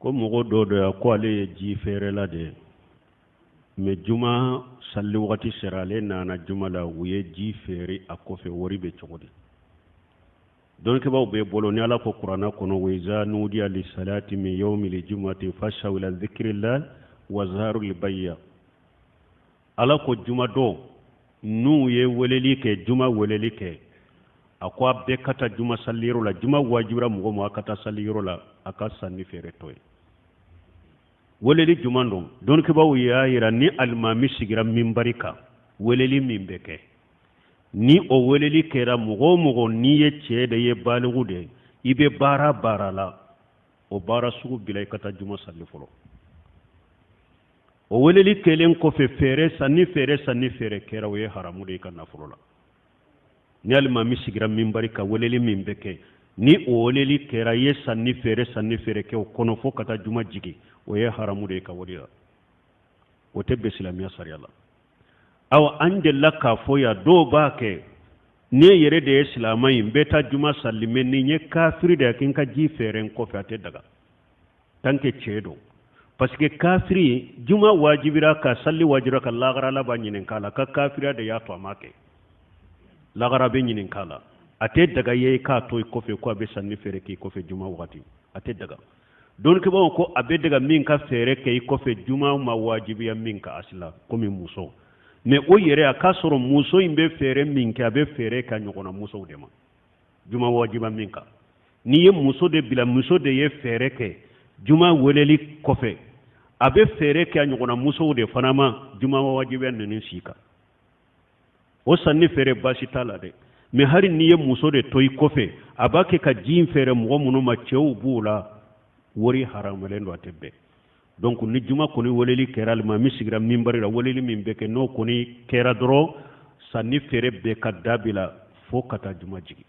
ko mogo do do ko ale ji fere la de me juma salli wakati serale nana juma la wuye ji fere akofe wori be chogodi don ke baw be bolo ni ala ko qur'ana kono wayza nudiya li salati min yawmi li jumati fashaw ila dhikrillah wa zaharu li bayya ala ko juma do nu ye weleli ke juma weleli ke akwa be kata juma salliro la juma wajibra mugo mo akata salliro la aka sanni fere toy weleli juma ndo don ke baw ya yira ni almami sigira mimbarika weleli mimbeke ni o weleli kera mugo ni ye cede ye baligude ibe bara la o bara sugu bilay kata juma salli folo o weleli kelen ko fe fere sanni fere kera we haramu de kana folo la ni almami sigira mimbarika weleli mimbeke ni o weleli kera ye sanni fere ke o kono fo kata juma jigi o ye haramu de ka waliya o tebbe islamiya sariyalla aw anjella ka foya do bake ne yere de islamai beta juma sallime ni nye kafiri da kin ka ji feren ko fate daga tanke cedo parce que kafiri juma wajibira ka salli wajira ka lagara la banyinen kala ka kafira da ya to amake lagara be nyinen kala ate daga ye ka to ko fe ko be sanni fere ki ko fe juma wati ate daga don ke bawo ko abe daga min ka fere ke ko fe juma ma wajibiya min ka asla ko mi muso mais o yere aka soro muso imbe fere min ka be fere ka nyogona muso de ma juma wajiba min ka ni ye muso de bila muso de ye fere ke juma weleli kofe abe fere ka nyogona muso de fanama juma wajiba nin sika o sanni fere basi tala de mais hari ni ye muso de toy kofe abake ka jin fere mo munu ma cew bula wori haramelen do atebe donc ni juma koni weleli keral ma misigra mimbari la weleli mimbeke no koni kera dro sanni fere be kadabila fo kata juma jigi